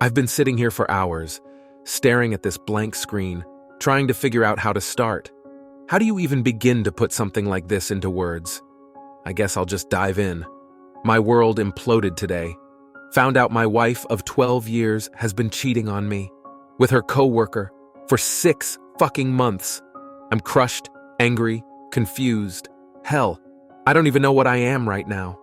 I've been sitting here for hours, staring at this blank screen, trying to figure out how to start. How do you even begin to put something like this into words? I guess I'll just dive in. My world imploded today. Found out my wife of 12 years has been cheating on me with her coworker for 6 fucking months. I'm crushed, angry, confused. Hell, I don't even know what I am right now.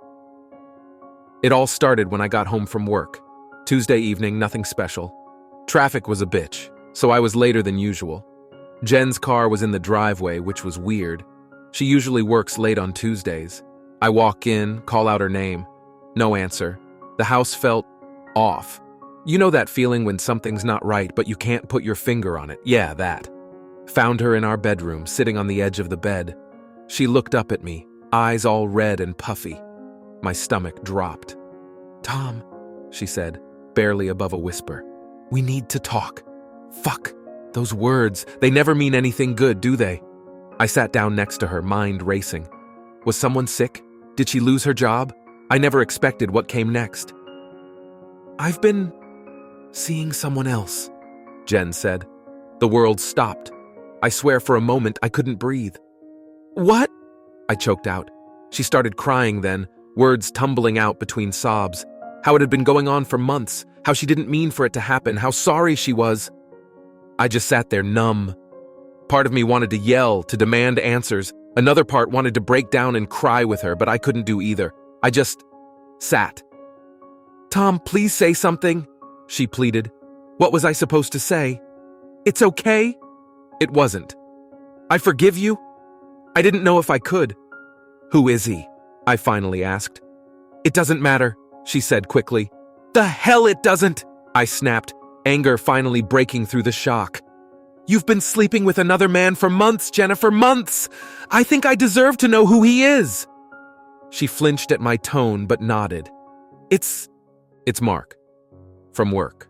It all started when I got home from work. Tuesday evening, nothing special. Traffic was a bitch, so I was later than usual. Jen's car was in the driveway, which was weird. She usually works late on Tuesdays. I walk in, call out her name. No answer. The house felt off. You know that feeling when something's not right, but you can't put your finger on it? Yeah, that. Found her in our bedroom, sitting on the edge of the bed. She looked up at me, eyes all red and puffy. My stomach dropped. "Tom," she said, barely above a whisper. "We need to talk." Fuck. Those words, they never mean anything good, do they? I sat down next to her, mind racing. Was someone sick? Did she lose her job? I never expected what came next. "I've been seeing someone else," Jen said. The world stopped. I swear for a moment I couldn't breathe. "What?" I choked out. She started crying then, words tumbling out between sobs. How it had been going on for months, how she didn't mean for it to happen, how sorry she was. I just sat there numb. Part of me wanted to yell, to demand answers. Another part wanted to break down and cry with her, but I couldn't do either. I just sat. "Tom, please say something," she pleaded. What was I supposed to say? "It's okay?" It wasn't. "I forgive you?" I didn't know if I could. "Who is he?" I finally asked. "It doesn't matter," she said quickly. "The hell it doesn't!" I snapped, anger finally breaking through the shock. "You've been sleeping with another man for months, Jennifer, months! I think I deserve to know who he is!" She flinched at my tone but nodded. It's Mark. From work."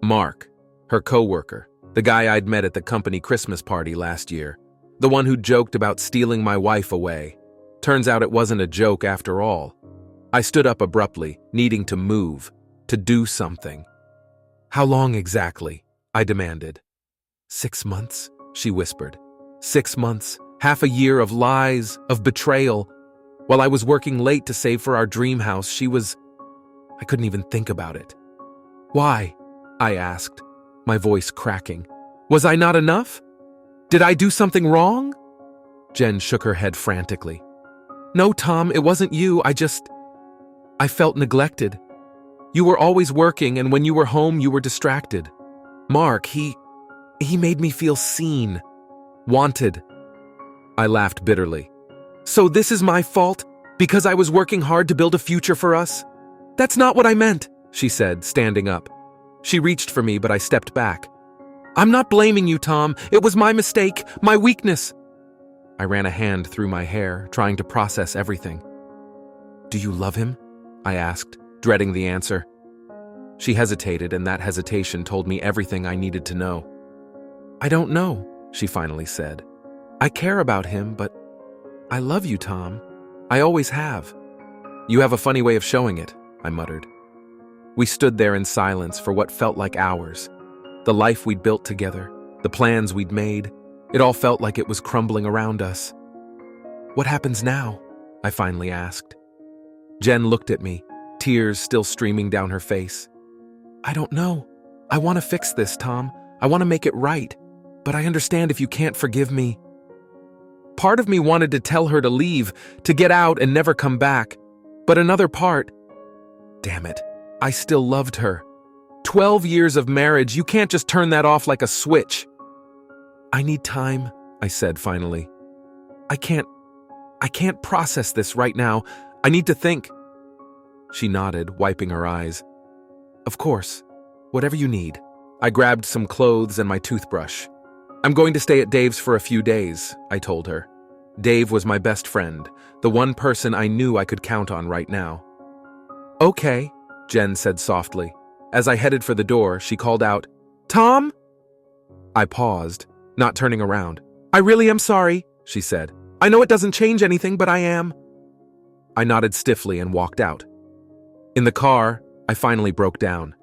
Mark, her coworker, the guy I'd met at the company Christmas party last year, the one who joked about stealing my wife away. Turns out it wasn't a joke after all. I stood up abruptly, needing to move, to do something. "How long exactly?" I demanded. 6 months, she whispered. 6 months, half a year of lies, of betrayal. While I was working late to save for our dream house, I couldn't even think about it. "Why?" I asked, my voice cracking. "Was I not enough? Did I do something wrong?" Jen shook her head frantically. "No, Tom, it wasn't you. I felt neglected. You were always working, and when you were home, you were distracted. Mark, he made me feel seen, wanted." I laughed bitterly. "So this is my fault? Because I was working hard to build a future for us?" "That's not what I meant," she said, standing up. She reached for me, but I stepped back. "I'm not blaming you, Tom. It was my mistake, my weakness." I ran a hand through my hair, trying to process everything. "Do you love him?" I asked, dreading the answer. She hesitated, and that hesitation told me everything I needed to know. "I don't know," she finally said. "I care about him, but I love you, Tom. I always have." "You have a funny way of showing it," I muttered. We stood there in silence for what felt like hours. The life we'd built together, the plans we'd made, it all felt like it was crumbling around us. "What happens now?" I finally asked. Jen looked at me, tears still streaming down her face. "I don't know. I want to fix this, Tom. I want to make it right. But I understand if you can't forgive me." Part of me wanted to tell her to leave, to get out and never come back. But another part, damn it, I still loved her. 12 years of marriage, you can't just turn that off like a switch. "I need time," I said finally. I can't process this right now. I need to think." She nodded, wiping her eyes. "Of course. Whatever you need." I grabbed some clothes and my toothbrush. "I'm going to stay at Dave's for a few days," I told her. Dave was my best friend, the one person I knew I could count on right now. "Okay," Jen said softly. As I headed for the door, she called out, "Tom?" I paused, not turning around. "I really am sorry," she said. "I know it doesn't change anything, but I am." I nodded stiffly and walked out. In the car, I finally broke down.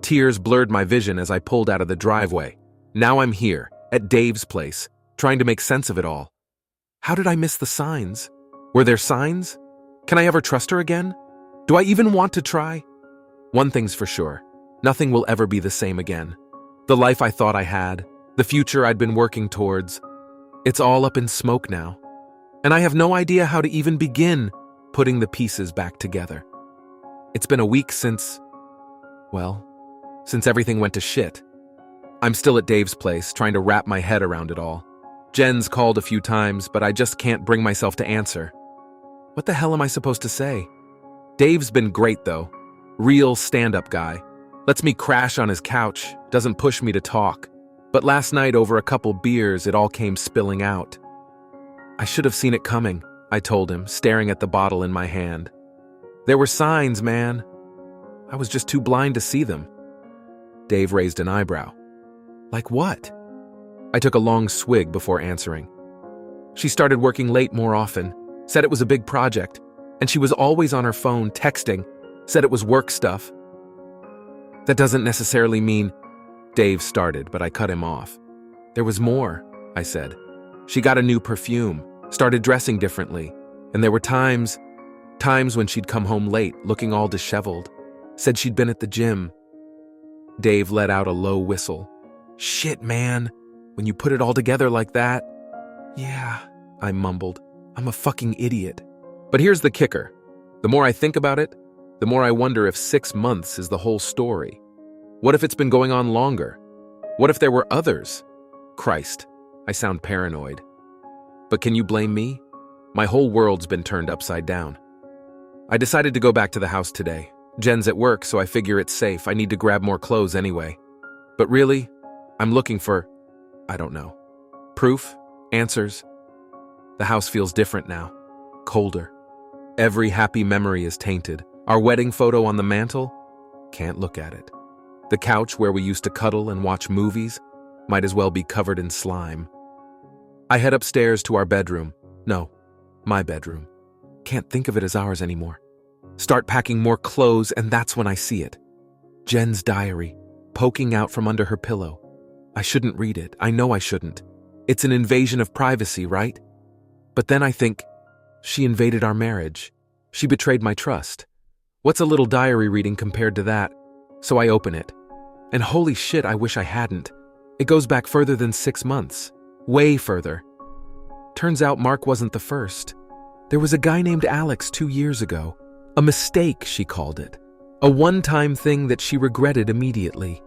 Tears blurred my vision as I pulled out of the driveway. Now I'm here, at Dave's place, trying to make sense of it all. How did I miss the signs? Were there signs? Can I ever trust her again? Do I even want to try? One thing's for sure, nothing will ever be the same again. The life I thought I had, the future I'd been working towards, it's all up in smoke now. And I have no idea how to even begin putting the pieces back together. It's been a week since everything went to shit. I'm still at Dave's place, trying to wrap my head around it all. Jen's called a few times, but I just can't bring myself to answer. What the hell am I supposed to say? Dave's been great, though. Real stand-up guy. Lets me crash on his couch, doesn't push me to talk. But last night, over a couple beers, it all came spilling out. I should have seen it coming, I told him, staring at the bottle in my hand. There were signs, man. I was just too blind to see them. Dave raised an eyebrow. Like what? I took a long swig before answering. She started working late more often, said it was a big project, and she was always on her phone texting, said it was work stuff. That doesn't necessarily mean... Dave started, but I cut him off. There was more, I said. She got a new perfume, started dressing differently, and there were times when she'd come home late, looking all disheveled. Said she'd been at the gym. Dave let out a low whistle. Shit, man. When you put it all together like that... Yeah, I mumbled. I'm a fucking idiot. But here's the kicker. The more I think about it, the more I wonder if 6 months is the whole story. What if it's been going on longer? What if there were others? Christ, I sound paranoid. But can you blame me? My whole world's been turned upside down. I decided to go back to the house today. Jen's at work, so I figure it's safe. I need to grab more clothes anyway. But really, I'm looking for, I don't know, proof, answers. The house feels different now, colder. Every happy memory is tainted. Our wedding photo on the mantle? Can't look at it. The couch where we used to cuddle and watch movies might as well be covered in slime. I head upstairs to our bedroom. No, my bedroom. Can't think of it as ours anymore. Start packing more clothes, and that's when I see it. Jen's diary, poking out from under her pillow. I shouldn't read it. I know I shouldn't. It's an invasion of privacy, right? But then I think, she invaded our marriage. She betrayed my trust. What's a little diary reading compared to that? So I open it. And holy shit, I wish I hadn't. It goes back further than 6 months. Way further. Turns out Mark wasn't the first. There was a guy named Alex 2 years ago. A mistake, she called it. A one-time thing that she regretted immediately.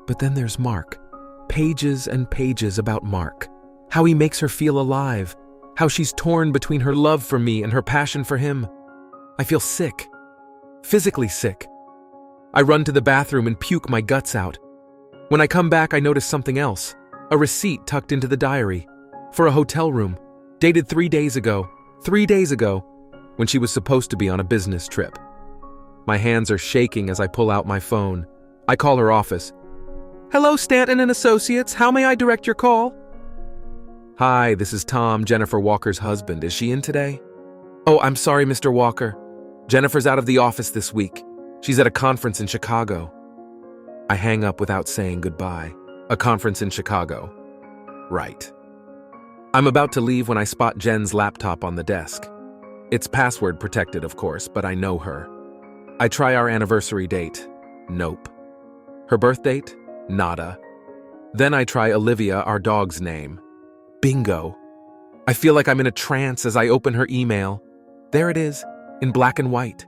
But then there's Mark. Pages and pages about Mark. How he makes her feel alive. How she's torn between her love for me and her passion for him. I feel sick. Physically sick. I run to the bathroom and puke my guts out. When I come back, I notice something else. A receipt tucked into the diary. For a hotel room. Dated 3 days ago. 3 days ago. When she was supposed to be on a business trip. My hands are shaking as I pull out my phone. I call her office. Hello, Stanton and Associates. How may I direct your call? Hi, this is Tom, Jennifer Walker's husband. Is she in today? Oh, I'm sorry, Mr. Walker. Jennifer's out of the office this week. She's at a conference in Chicago. I hang up without saying goodbye. A conference in Chicago. Right. I'm about to leave when I spot Jen's laptop on the desk. It's password protected, of course, but I know her. I try our anniversary date. Nope. Her birth date? Nada. Then I try Olivia, our dog's name. Bingo. I feel like I'm in a trance as I open her email. There it is, in black and white.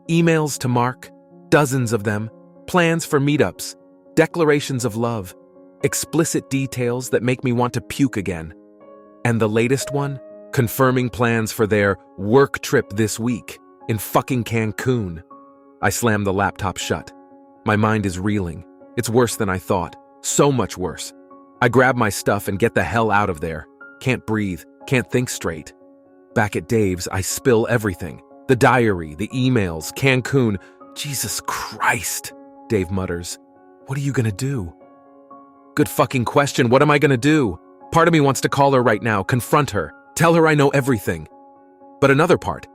Emails to Mark, dozens of them, plans for meetups, declarations of love, explicit details that make me want to puke again. And the latest one? Confirming plans for their work trip this week in fucking Cancun. I slam the laptop shut. My mind is reeling. It's worse than I thought. So much worse. I grab my stuff and get the hell out of there. Can't breathe. Can't think straight. Back at Dave's, I spill everything. The diary, the emails, Cancun. Jesus Christ, Dave mutters. What are you gonna do? Good fucking question. What am I gonna do? Part of me wants to call her right now, confront her, tell her I know everything. But another part,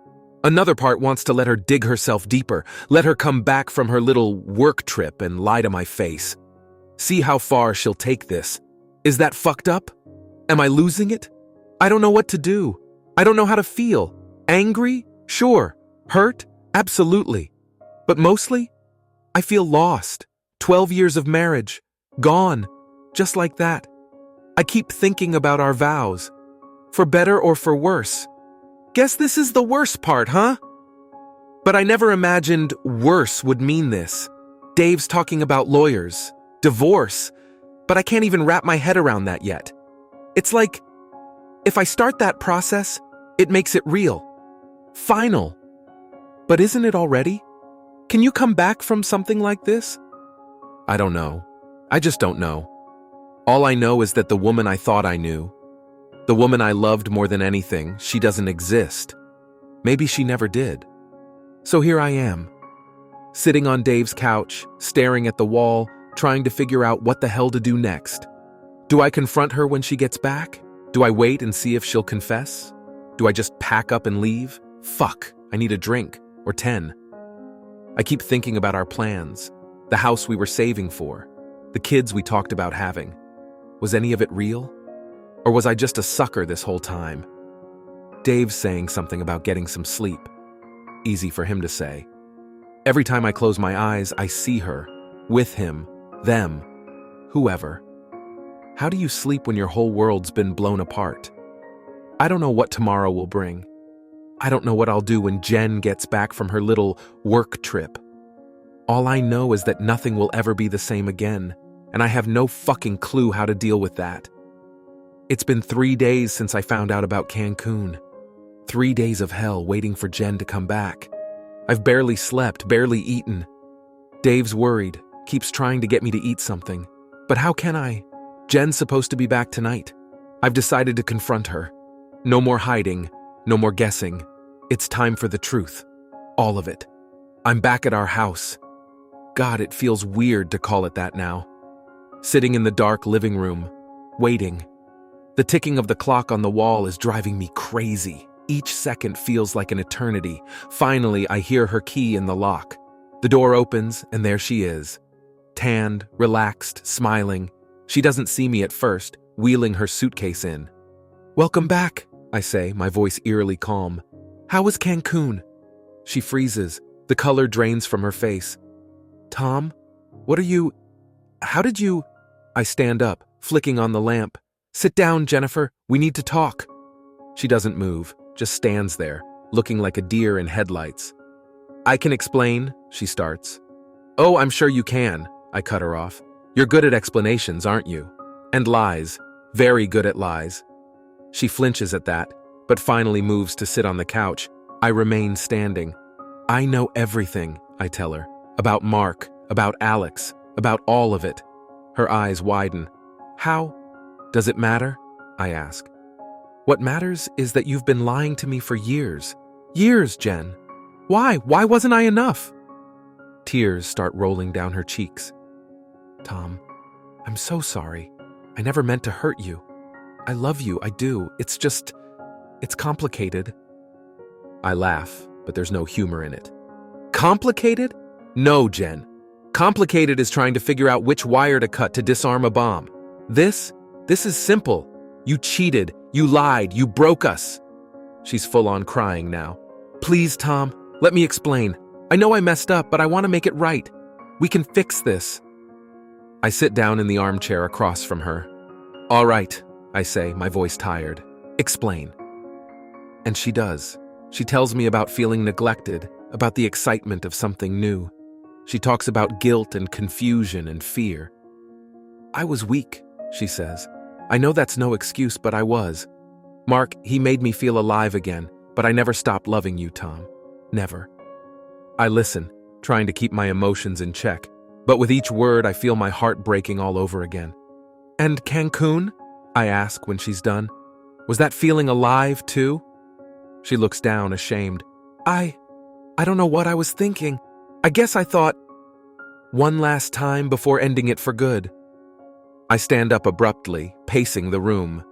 Another part wants to let her dig herself deeper, let her come back from her little work trip and lie to my face. See how far she'll take this. Is that fucked up? Am I losing it? I don't know what to do. I don't know how to feel. Angry? Sure. Hurt? Absolutely. But mostly, I feel lost. 12 years of marriage. Gone. Just like that. I keep thinking about our vows. For better or for worse. Guess this is the worst part, huh? But I never imagined worse would mean this. Dave's talking about lawyers, divorce, but I can't even wrap my head around that yet. It's like, if I start that process, it makes it real. Final. But isn't it already? Can you come back from something like this? I don't know. I just don't know. All I know is that the woman I thought I knew, the woman I loved more than anything, she doesn't exist. Maybe she never did. So here I am, sitting on Dave's couch, staring at the wall, trying to figure out what the hell to do next. Do I confront her when she gets back? Do I wait and see if she'll confess? Do I just pack up and leave? Fuck, I need a drink, or 10. I keep thinking about our plans, the house we were saving for, the kids we talked about having. Was any of it real? Or was I just a sucker this whole time? Dave's saying something about getting some sleep. Easy for him to say. Every time I close my eyes, I see her, with him, them, whoever. How do you sleep when your whole world's been blown apart? I don't know what tomorrow will bring. I don't know what I'll do when Jen gets back from her little work trip. All I know is that nothing will ever be the same again, and I have no fucking clue how to deal with that. It's been 3 days since I found out about Cancun. 3 days of hell waiting for Jen to come back. I've barely slept, barely eaten. Dave's worried, keeps trying to get me to eat something. But how can I? Jen's supposed to be back tonight. I've decided to confront her. No more hiding, no more guessing. It's time for the truth. All of it. I'm back at our house. God, it feels weird to call it that now. Sitting in the dark living room, waiting. The ticking of the clock on the wall is driving me crazy. Each second feels like an eternity. Finally, I hear her key in the lock. The door opens, and there she is. Tanned, relaxed, smiling. She doesn't see me at first, wheeling her suitcase in. "Welcome back," I say, my voice eerily calm. "How was Cancun?" She freezes. The color drains from her face. "Tom, how did you—" I stand up, flicking on the lamp. "Sit down, Jennifer. We need to talk." She doesn't move, just stands there, looking like a deer in headlights. "I can explain," she starts. "Oh, I'm sure you can," I cut her off. "You're good at explanations, aren't you? And lies. Very good at lies." She flinches at that, but finally moves to sit on the couch. I remain standing. "I know everything," I tell her. "About Mark, about Alex, about all of it." Her eyes widen. "How? Does it matter?" I ask. "What matters is that you've been lying to me for years. Years, Jen. Why? Why wasn't I enough?" Tears start rolling down her cheeks. "Tom, I'm so sorry. I never meant to hurt you. I love you, I do. It's complicated." I laugh, but there's no humor in it. Complicated? No, Jen. Complicated is trying to figure out which wire to cut to disarm a bomb. This is simple. You cheated, you lied, you broke us. She's full on crying now. "Please, Tom, let me explain. I know I messed up, but I want to make it right. We can fix this." I sit down in the armchair across from her. "All right," I say, my voice tired. "Explain." And she does. She tells me about feeling neglected, about the excitement of something new. She talks about guilt and confusion and fear. "I was weak," she says. "I know that's no excuse, but I was. Mark, he made me feel alive again, but I never stopped loving you, Tom. Never." I listen, trying to keep my emotions in check, but with each word I feel my heart breaking all over again. "And Cancun?" I ask when she's done. "Was that feeling alive too?" She looks down, ashamed. I don't know what I was thinking. I guess I thought, one last time before ending it for good." I stand up abruptly, pacing the room.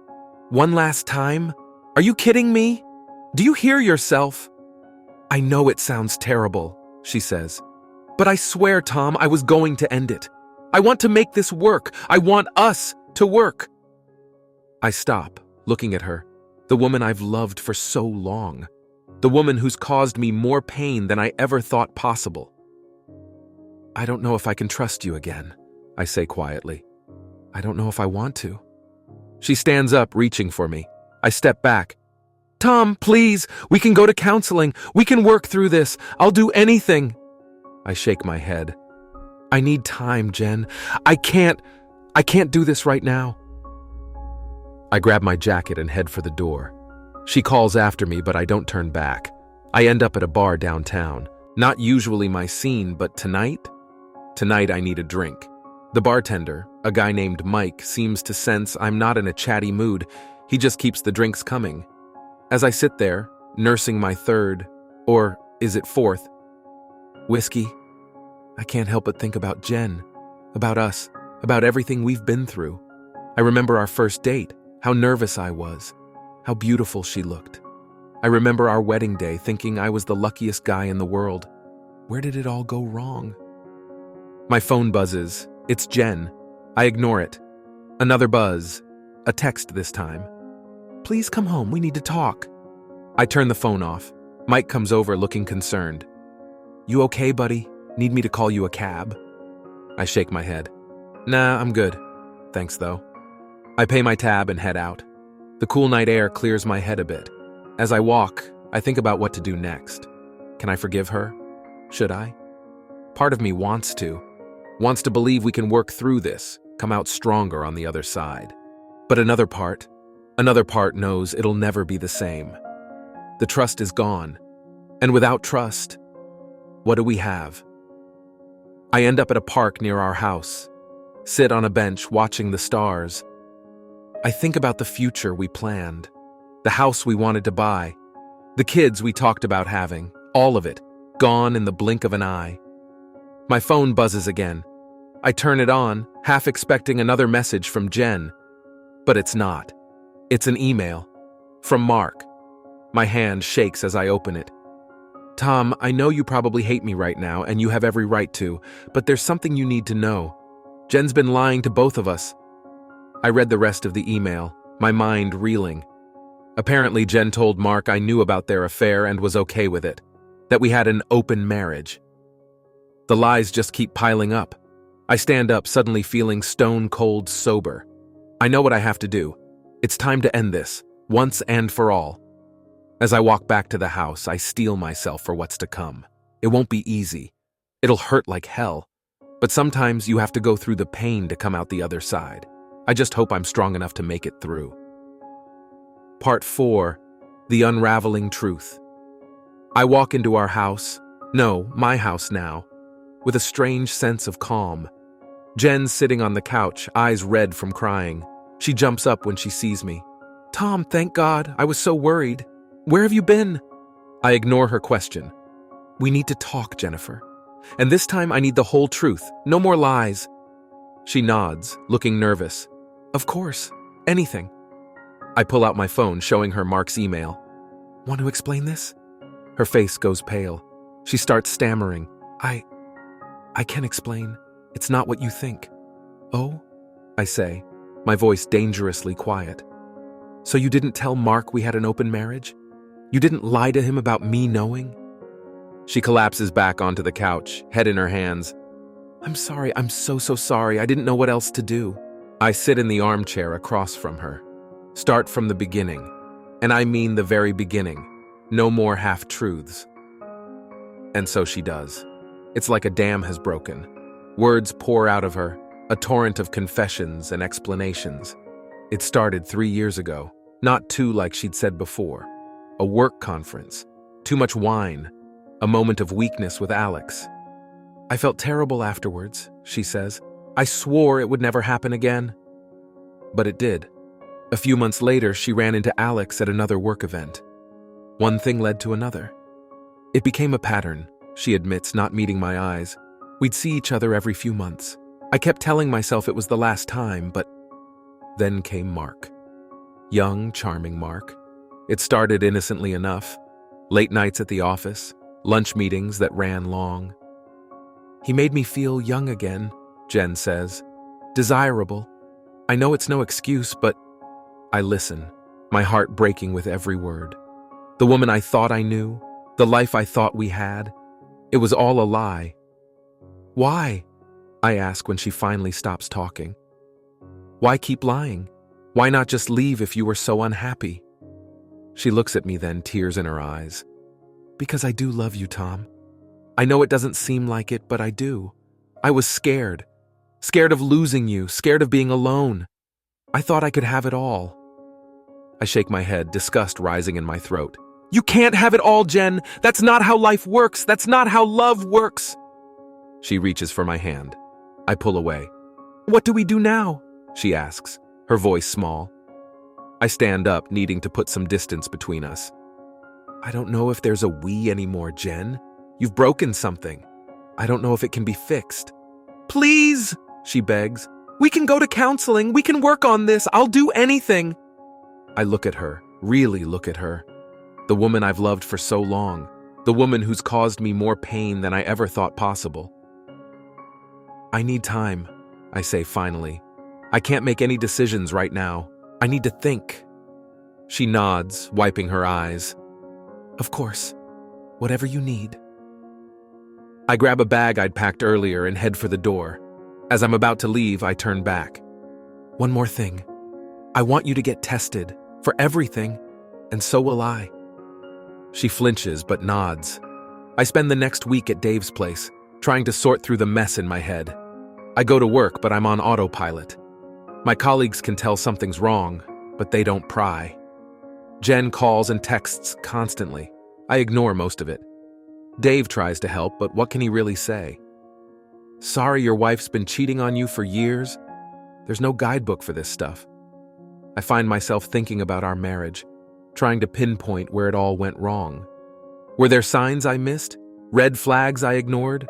"One last time? Are you kidding me? Do you hear yourself?" I know it sounds terrible, she says. But I swear, Tom, I was going to end it. I want to make this work. I want us to work. I stop, looking at her, the woman I've loved for so long, the woman who's caused me more pain than I ever thought possible. I don't know if I can trust you again, I say quietly. I don't know if I want to. She stands up, reaching for me. I step back. Tom, please, we can go to counseling. We can work through this. I'll do anything. I shake my head. I need time, Jen. I can't do this right now. I grab my jacket and head for the door. She calls after me, but I don't turn back. I end up at a bar downtown. Not usually my scene, but tonight I need a drink. The bartender, a guy named Mike, seems to sense I'm not in a chatty mood. He just keeps the drinks coming. As I sit there, nursing my third, or is it fourth, whiskey, I can't help but think about Jen, about us, about everything we've been through. I remember our first date, how nervous I was, how beautiful she looked. I remember our wedding day, thinking I was the luckiest guy in the world. Where did it all go wrong? My phone buzzes. It's Jen. I ignore it. Another buzz. A text this time. Please come home, we need to talk. I turn the phone off. Mike comes over looking concerned. You okay, buddy? Need me to call you a cab? I shake my head. Nah, I'm good. Thanks, though. I pay my tab and head out. The cool night air clears my head a bit. As I walk, I think about what to do next. Can I forgive her? Should I? Part of me wants to believe we can work through this, come out stronger on the other side. But another part knows it'll never be the same. The trust is gone. And without trust, what do we have? I end up at a park near our house, sit on a bench watching the stars. I think about the future we planned, the house we wanted to buy, the kids we talked about having, all of it, gone in the blink of an eye. My phone buzzes again. I turn it on, half expecting another message from Jen. But it's not. It's an email. From Mark. My hand shakes as I open it. Tom, I know you probably hate me right now, and you have every right to, but there's something you need to know. Jen's been lying to both of us. I read the rest of the email, my mind reeling. Apparently, Jen told Mark I knew about their affair and was okay with it, that we had an open marriage. The lies just keep piling up. I stand up, suddenly feeling stone cold sober. I know what I have to do. It's time to end this, once and for all. As I walk back to the house, I steel myself for what's to come. It won't be easy. It'll hurt like hell. But sometimes you have to go through the pain to come out the other side. I just hope I'm strong enough to make it through. Part 4. The Unraveling Truth. I walk into our house, no, my house now, with a strange sense of calm. Jen's sitting on the couch, eyes red from crying. She jumps up when she sees me. Tom, thank God, I was so worried. Where have you been? I ignore her question. We need to talk, Jennifer. And this time I need the whole truth, no more lies. She nods, looking nervous. Of course, anything. I pull out my phone, showing her Mark's email. Want to explain this? Her face goes pale. She starts stammering. I can explain. It's not what you think. Oh? I say, my voice dangerously quiet. So you didn't tell Mark we had an open marriage? You didn't lie to him about me knowing? She collapses back onto the couch, head in her hands. I'm sorry, I'm so sorry. I didn't know what else to do. I sit in the armchair across from her. Start from the beginning. And I mean the very beginning. No more half-truths. And so she does. It's like a dam has broken. Words pour out of her, a torrent of confessions and explanations. It started 3 years ago, not 2 like she'd said before. A work conference, too much wine, a moment of weakness with Alex. I felt terrible afterwards, she says. I swore it would never happen again. But it did. A few months later, she ran into Alex at another work event. One thing led to another. It became a pattern, she admits, not meeting my eyes. We'd see each other every few months. I kept telling myself it was the last time, but then came Mark. Young, charming Mark. It started innocently enough. Late nights at the office, lunch meetings that ran long. He made me feel young again, Jen says. Desirable. I know it's no excuse, but I listen, my heart breaking with every word. The woman I thought I knew, the life I thought we had, it was all a lie. Why? I ask when she finally stops talking. Why keep lying? Why not just leave if you were so unhappy? She looks at me then, tears in her eyes. Because I do love you, Tom. I know it doesn't seem like it, but I do. I was scared. Scared of losing you, scared of being alone. I thought I could have it all. I shake my head, disgust rising in my throat. You can't have it all, Jen. That's not how life works. That's not how love works. She reaches for my hand. I pull away. What do we do now? She asks, her voice small. I stand up, needing to put some distance between us. I don't know if there's a we anymore, Jen. You've broken something. I don't know if it can be fixed. Please, she begs. We can go to counseling. We can work on this. I'll do anything. I look at her, really look at her. The woman I've loved for so long. The woman who's caused me more pain than I ever thought possible. I need time, I say finally. I can't make any decisions right now. I need to think. She nods, wiping her eyes. Of course. Whatever you need. I grab a bag I'd packed earlier and head for the door. As I'm about to leave, I turn back. One more thing. I want you to get tested for everything, and so will I. She flinches but nods. I spend the next week at Dave's place, trying to sort through the mess in my head. I go to work, but I'm on autopilot. My colleagues can tell something's wrong, but they don't pry. Jen calls and texts constantly. I ignore most of it. Dave tries to help, but what can he really say? Sorry your wife's been cheating on you for years. There's no guidebook for this stuff. I find myself thinking about our marriage, trying to pinpoint where it all went wrong. Were there signs I missed? Red flags I ignored?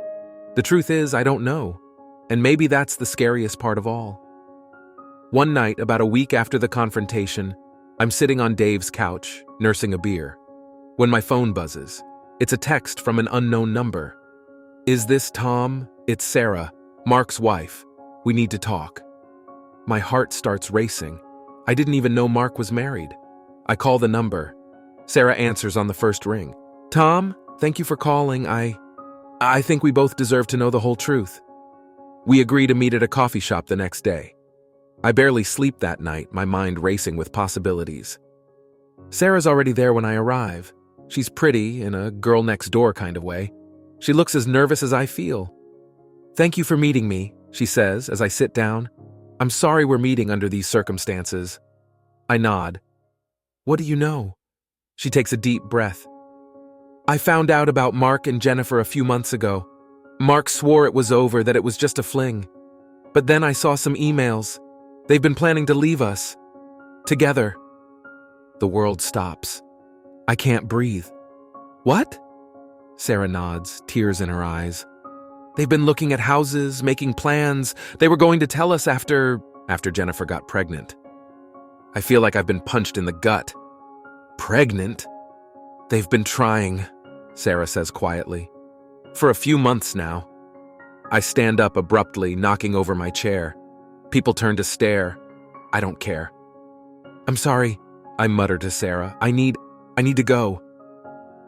The truth is, I don't know. And maybe that's the scariest part of all. One night, about a week after the confrontation, I'm sitting on Dave's couch, nursing a beer, when my phone buzzes. It's a text from an unknown number. Is this Tom? It's Sarah, Mark's wife. We need to talk. My heart starts racing. I didn't even know Mark was married. I call the number. Sarah answers on the first ring. Tom, thank you for calling. I think we both deserve to know the whole truth. We agree to meet at a coffee shop the next day. I barely sleep that night, my mind racing with possibilities. Sarah's already there when I arrive. She's pretty, in a girl-next-door kind of way. She looks as nervous as I feel. Thank you for meeting me, she says as I sit down. I'm sorry we're meeting under these circumstances. I nod. What do you know? She takes a deep breath. I found out about Mark and Jennifer a few months ago. Mark swore it was over, that it was just a fling. But then I saw some emails. They've been planning to leave us. Together. The world stops. I can't breathe. What? Sarah nods, tears in her eyes. They've been looking at houses, making plans. They were going to tell us after Jennifer got pregnant. I feel like I've been punched in the gut. Pregnant? They've been trying, Sarah says quietly. For a few months now. I stand up abruptly, knocking over my chair. People turn to stare. I don't care. I'm sorry, I mutter to Sarah. I need to go.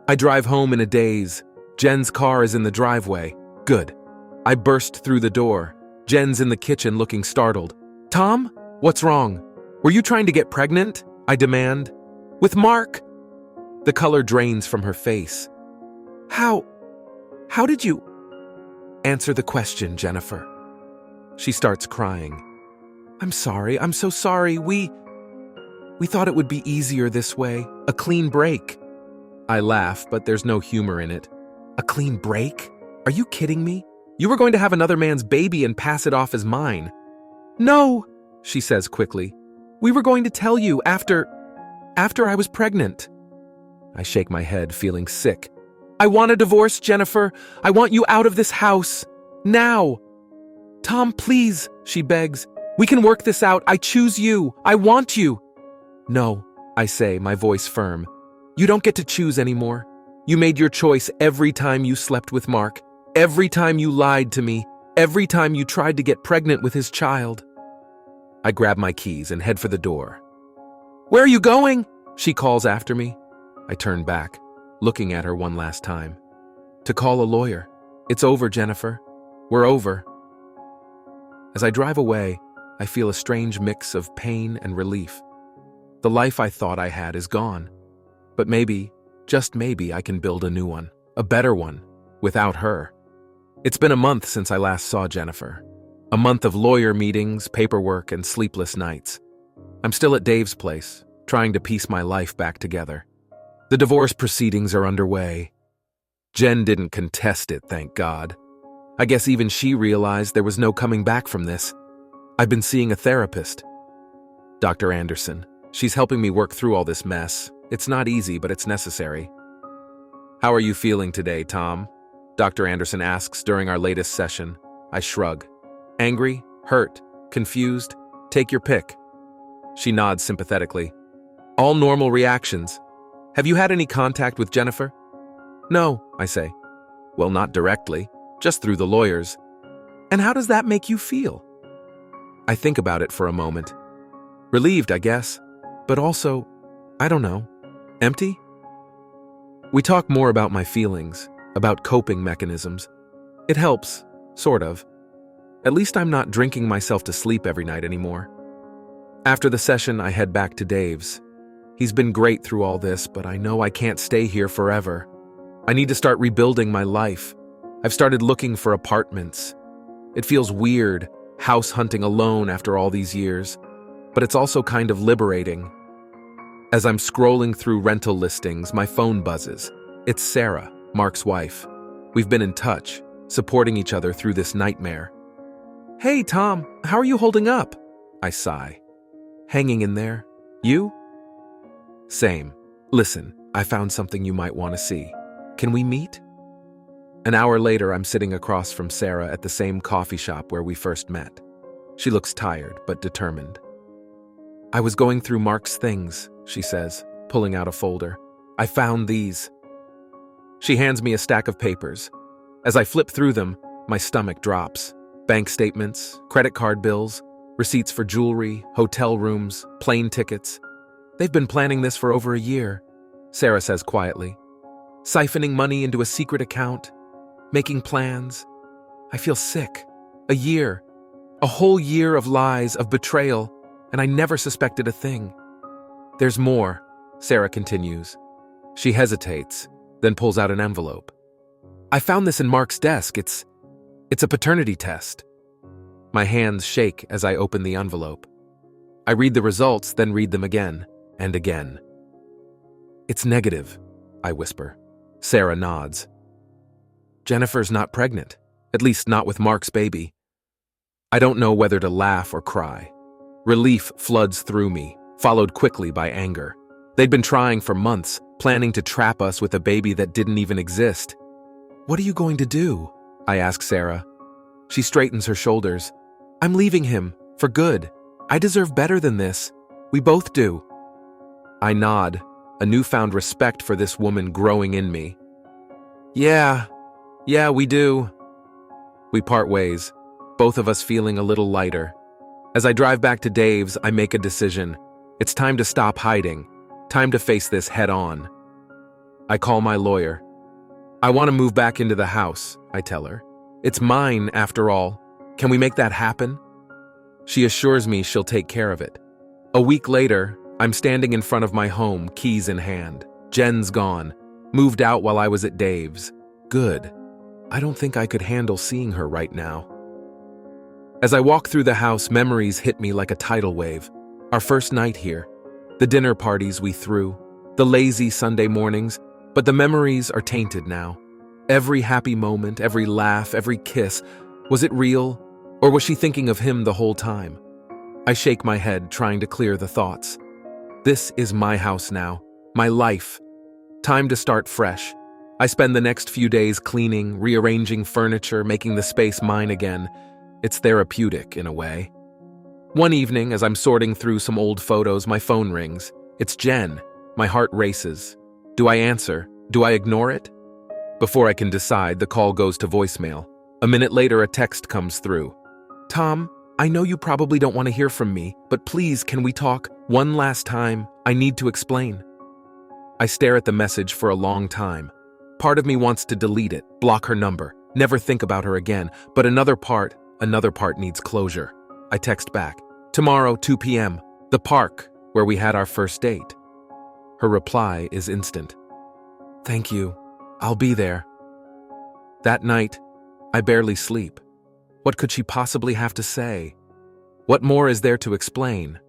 I drive home in a daze. Jen's car is in the driveway. Good. I burst through the door. Jen's in the kitchen looking startled. Tom? What's wrong? Were you trying to get pregnant? I demand. With Mark? The color drains from her face. How did you? Answer the question, Jennifer. She starts crying. I'm sorry. I'm so sorry. We thought it would be easier this way. A clean break. I laugh, but there's no humor in it. A clean break? Are you kidding me? You were going to have another man's baby and pass it off as mine. No, she says quickly. We were going to tell you after I was pregnant. I shake my head, feeling sick. I want a divorce, Jennifer. I want you out of this house. Now. Tom, please, she begs. We can work this out. I choose you. I want you. No, I say, my voice firm. You don't get to choose anymore. You made your choice every time you slept with Mark, every time you lied to me, every time you tried to get pregnant with his child. I grab my keys and head for the door. "Where are you going?" she calls after me. I turn back, looking at her one last time. "To call a lawyer. It's over, Jennifer. We're over." As I drive away, I feel a strange mix of pain and relief. The life I thought I had is gone. But maybe, just maybe, I can build a new one, a better one, without her. It's been a month since I last saw Jennifer. A month of lawyer meetings, paperwork, and sleepless nights. I'm still at Dave's place, trying to piece my life back together. The divorce proceedings are underway. Jen didn't contest it, thank God. I guess even she realized there was no coming back from this. I've been seeing a therapist. Dr. Anderson. She's helping me work through all this mess. It's not easy, but it's necessary. "How are you feeling today, Tom?" Dr. Anderson asks during our latest session. I shrug. "Angry? Hurt? Confused? Take your pick." She nods sympathetically. "All normal reactions. Have you had any contact with Jennifer?" "No," I say. "Well, not directly, just through the lawyers." "And how does that make you feel?" I think about it for a moment. Relieved, I guess, but also, I don't know, empty? We talk more about my feelings, about coping mechanisms. It helps, sort of. At least I'm not drinking myself to sleep every night anymore. After the session, I head back to Dave's. He's been great through all this, but I know I can't stay here forever. I need to start rebuilding my life. I've started looking for apartments. It feels weird, house hunting alone after all these years, but it's also kind of liberating. As I'm scrolling through rental listings, my phone buzzes. It's Sarah, Mark's wife. We've been in touch, supporting each other through this nightmare. "Hey, Tom, how are you holding up?" I sigh. "Hanging in there. You?" "Same. Listen, I found something you might want to see. Can we meet?" An hour later, I'm sitting across from Sarah at the same coffee shop where we first met. She looks tired, but determined. "I was going through Mark's things," she says, pulling out a folder. "I found these." She hands me a stack of papers. As I flip through them, my stomach drops. Bank statements, credit card bills, receipts for jewelry, hotel rooms, plane tickets. They've been planning this for over a year, Sarah says quietly. Siphoning money into a secret account, making plans. I feel sick. A year. A whole year of lies, of betrayal, and I never suspected a thing. "There's more," Sarah continues. She hesitates, then pulls out an envelope. "I found this in Mark's desk. It's a paternity test." My hands shake as I open the envelope. I read the results, then read them again and again. "It's negative," I whisper. Sarah nods. "Jennifer's not pregnant, at least not with Mark's baby." I don't know whether to laugh or cry. Relief floods through me, followed quickly by anger. They'd been trying for months, planning to trap us with a baby that didn't even exist. "What are you going to do?" I ask Sarah. She straightens her shoulders. "I'm leaving him, for good. I deserve better than this. We both do." I nod, a newfound respect for this woman growing in me. Yeah, we do." We part ways, both of us feeling a little lighter. As I drive back to Dave's, I make a decision. It's time to stop hiding. Time to face this head on. I call my lawyer. "I want to move back into the house," I tell her. "It's mine, after all. Can we make that happen?" She assures me she'll take care of it. A week later, I'm standing in front of my home, keys in hand. Jen's gone. Moved out while I was at Dave's. Good. I don't think I could handle seeing her right now. As I walk through the house, memories hit me like a tidal wave. Our first night here. The dinner parties we threw. The lazy Sunday mornings. But the memories are tainted now. Every happy moment, every laugh, every kiss. Was it real? Or was she thinking of him the whole time? I shake my head, trying to clear the thoughts. This is my house now. My life. Time to start fresh. I spend the next few days cleaning, rearranging furniture, making the space mine again. It's therapeutic, in a way. One evening, as I'm sorting through some old photos, my phone rings. It's Jen. My heart races. Do I answer? Do I ignore it? Before I can decide, the call goes to voicemail. A minute later, a text comes through. Tom, I know you probably don't want to hear from me, but please, can we talk one last time? I need to explain. I stare at the message for a long time. Part of me wants to delete it, block her number, never think about her again, but another part needs closure. I text back. Tomorrow, 2 p.m., the park, where we had our first date. Her reply is instant. Thank you. I'll be there. That night, I barely sleep. What could she possibly have to say? What more is there to explain?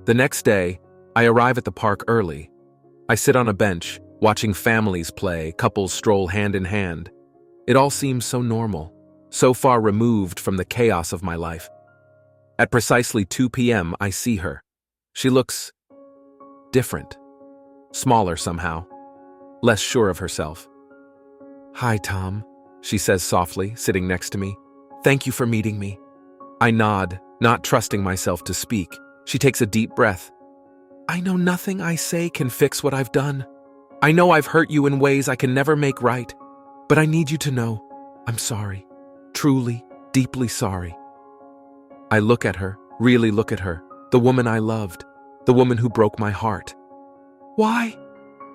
The next day, I arrive at the park early. I sit on a bench, watching families play, couples stroll hand in hand. It all seems so normal, so far removed from the chaos of my life. At precisely 2 p.m., I see her. She looks different, smaller somehow, less sure of herself. Hi, Tom, she says softly, sitting next to me. Thank you for meeting me. I nod, not trusting myself to speak. She takes a deep breath. I know nothing I say can fix what I've done. I know I've hurt you in ways I can never make right, but I need you to know I'm sorry. Truly, deeply sorry. I look at her, really look at her, the woman I loved, the woman who broke my heart. Why?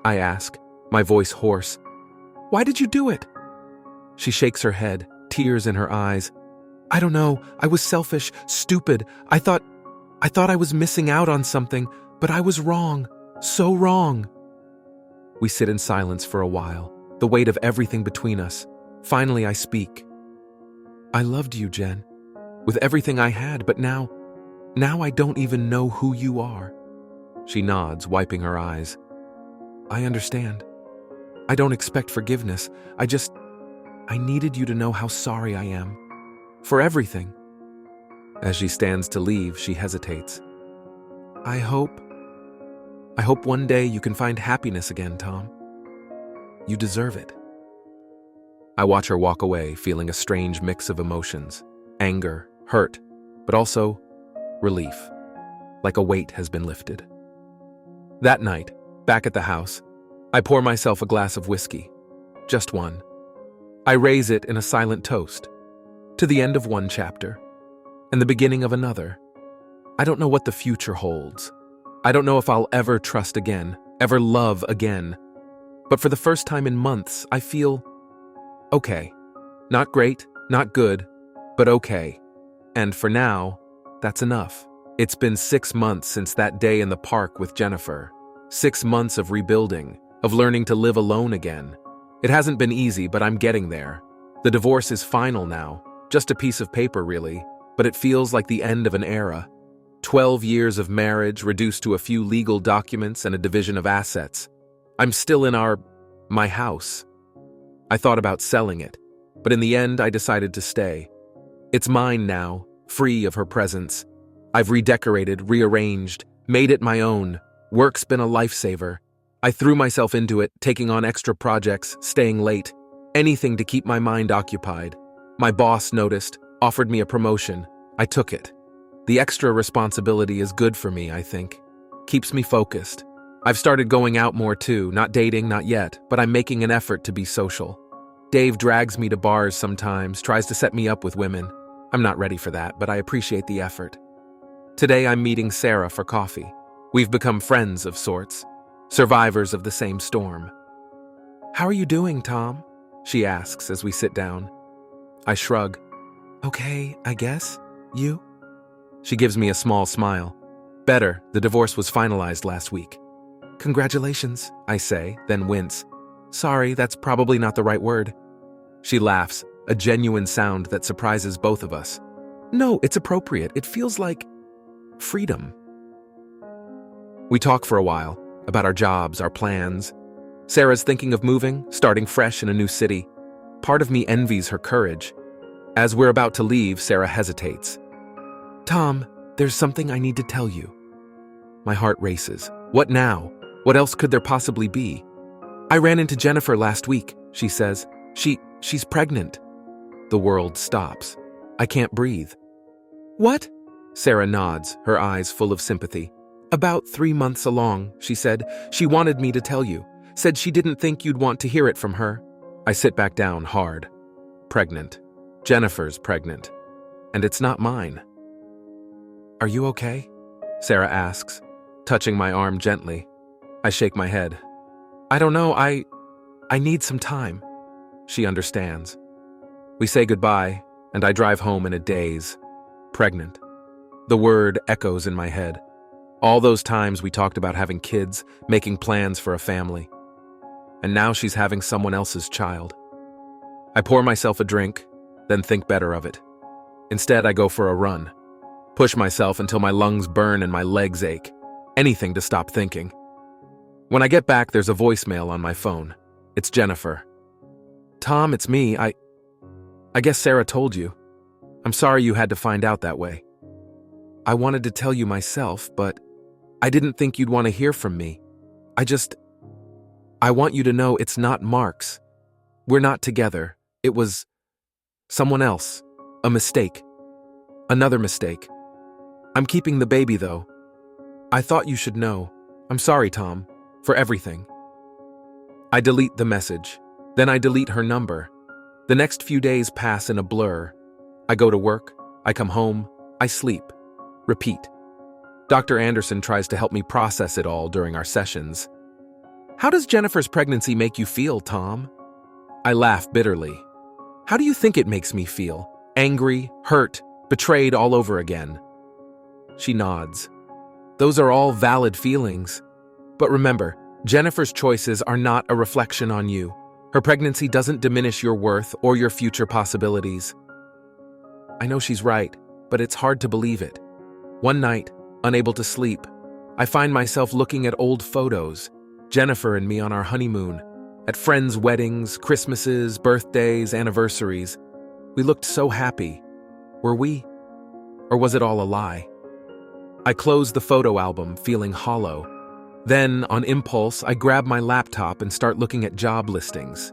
I ask, my voice hoarse. Why did you do it? She shakes her head, tears in her eyes. I don't know, I was selfish, stupid. I thought I was missing out on something, but I was wrong, so wrong. We sit in silence for a while, the weight of everything between us. Finally, I speak. I loved you, Jen, with everything I had, but now I don't even know who you are. She nods, wiping her eyes. I understand. I don't expect forgiveness. I needed you to know how sorry I am. For everything. As she stands to leave, she hesitates. I hope one day you can find happiness again, Tom. You deserve it. I watch her walk away, feeling a strange mix of emotions. Anger, hurt, but also relief. Like a weight has been lifted. That night, back at the house, I pour myself a glass of whiskey. Just one. I raise it in a silent toast. To the end of one chapter. And the beginning of another. I don't know what the future holds. I don't know if I'll ever trust again, ever love again. But for the first time in months, I feel okay. Not great, not good, but okay. And for now, that's enough. It's been 6 months since that day in the park with Jennifer. 6 months of rebuilding, of learning to live alone again. It hasn't been easy, but I'm getting there. The divorce is final now. Just a piece of paper, really, but it feels like the end of an era. 12 years of marriage reduced to a few legal documents and a division of assets. I'm still in my house. I thought about selling it, but in the end I decided to stay. It's mine now, free of her presence. I've redecorated, rearranged, made it my own. Work's been a lifesaver. I threw myself into it, taking on extra projects, staying late. Anything to keep my mind occupied. My boss noticed, offered me a promotion. I took it. The extra responsibility is good for me, I think. Keeps me focused. I've started going out more too, not dating, not yet, but I'm making an effort to be social. Dave drags me to bars sometimes, tries to set me up with women. I'm not ready for that, but I appreciate the effort. Today I'm meeting Sarah for coffee. We've become friends of sorts, survivors of the same storm. How are you doing, Tom? She asks as we sit down. I shrug. Okay, I guess. You? She gives me a small smile. Better, the divorce was finalized last week. Congratulations, I say, then wince. Sorry, that's probably not the right word. She laughs, a genuine sound that surprises both of us. No, it's appropriate. It feels like freedom. We talk for a while, about our jobs, our plans. Sarah's thinking of moving, starting fresh in a new city. Part of me envies her courage. As we're about to leave, Sarah hesitates. Tom, there's something I need to tell you. My heart races. What now? What else could there possibly be? I ran into Jennifer last week, she says. She's pregnant. The world stops. I can't breathe. What? Sarah nods, her eyes full of sympathy. About 3 months along, she said. She wanted me to tell you. Said she didn't think you'd want to hear it from her. I sit back down hard. Pregnant. Jennifer's pregnant. And it's not mine. Are you okay? Sarah asks, touching my arm gently. I shake my head. I don't know, I need some time. She understands. We say goodbye, and I drive home in a daze. Pregnant. The word echoes in my head. All those times we talked about having kids, making plans for a family. And now she's having someone else's child. I pour myself a drink, then think better of it. Instead, I go for a run. Push myself until my lungs burn and my legs ache. Anything to stop thinking. When I get back, there's a voicemail on my phone. It's Jennifer. Tom, it's me. I guess Sarah told you. I'm sorry you had to find out that way. I wanted to tell you myself, but I didn't think you'd want to hear from me. I want you to know it's not Mark's. We're not together. It was someone else. A mistake. Another mistake. I'm keeping the baby, though. I thought you should know. I'm sorry, Tom, for everything. I delete the message. Then I delete her number. The next few days pass in a blur. I go to work. I come home. I sleep. Repeat. Dr. Anderson tries to help me process it all during our sessions. How does Jennifer's pregnancy make you feel, Tom? I laugh bitterly. How do you think it makes me feel? Angry, hurt, betrayed all over again. She nods. Those are all valid feelings. But remember, Jennifer's choices are not a reflection on you. Her pregnancy doesn't diminish your worth or your future possibilities. I know she's right, but it's hard to believe it. One night, unable to sleep, I find myself looking at old photos, Jennifer and me on our honeymoon, at friends' weddings, Christmases, birthdays, anniversaries. We looked so happy. Were we? Or was it all a lie? I close the photo album, feeling hollow. Then, on impulse, I grab my laptop and start looking at job listings.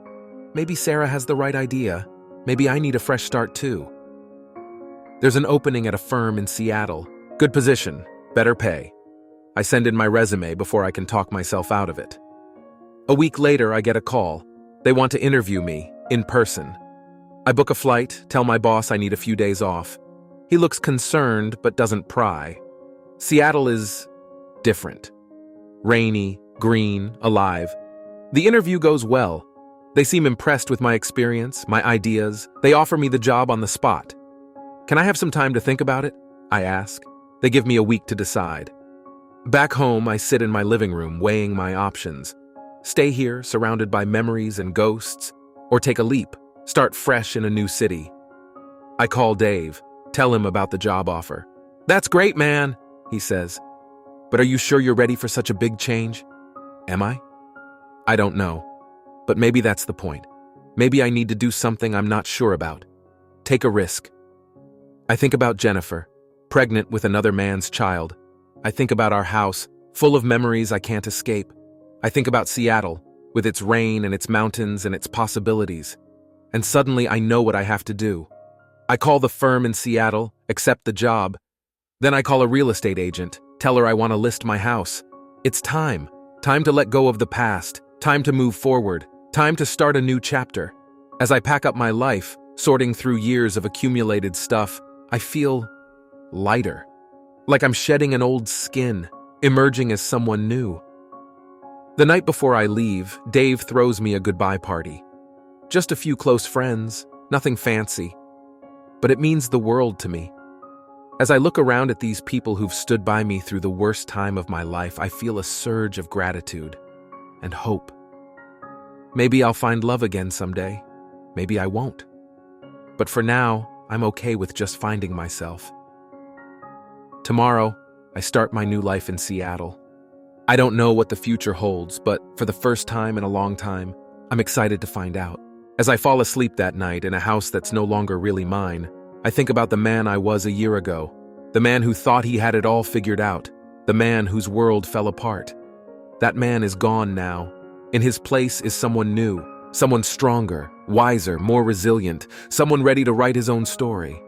Maybe Sarah has the right idea. Maybe I need a fresh start too. There's an opening at a firm in Seattle. Good position, better pay. I send in my resume before I can talk myself out of it. A week later, I get a call. They want to interview me, in person. I book a flight, tell my boss I need a few days off. He looks concerned but doesn't pry. Seattle is different. Rainy, green, alive. The interview goes well. They seem impressed with my experience, my ideas. They offer me the job on the spot. Can I have some time to think about it? I ask. They give me a week to decide. Back home, I sit in my living room weighing my options. Stay here, surrounded by memories and ghosts, or take a leap, start fresh in a new city. I call Dave, tell him about the job offer. That's great, man, he says. But are you sure you're ready for such a big change? Am I? I don't know. But maybe that's the point. Maybe I need to do something I'm not sure about. Take a risk. I think about Jennifer, pregnant with another man's child. I think about our house, full of memories I can't escape. I think about Seattle, with its rain and its mountains and its possibilities. And suddenly I know what I have to do. I call the firm in Seattle, accept the job. Then I call a real estate agent, tell her I want to list my house. It's time. Time to let go of the past. Time to move forward. Time to start a new chapter. As I pack up my life, sorting through years of accumulated stuff, I feel lighter. Like I'm shedding an old skin, emerging as someone new. The night before I leave, Dave throws me a goodbye party. Just a few close friends, nothing fancy. But it means the world to me. As I look around at these people who've stood by me through the worst time of my life, I feel a surge of gratitude and hope. Maybe I'll find love again someday. Maybe I won't. But for now, I'm okay with just finding myself. Tomorrow, I start my new life in Seattle. I don't know what the future holds, but for the first time in a long time, I'm excited to find out. As I fall asleep that night in a house that's no longer really mine, I think about the man I was a year ago, the man who thought he had it all figured out, the man whose world fell apart. That man is gone now. In his place is someone new, someone stronger, wiser, more resilient, someone ready to write his own story.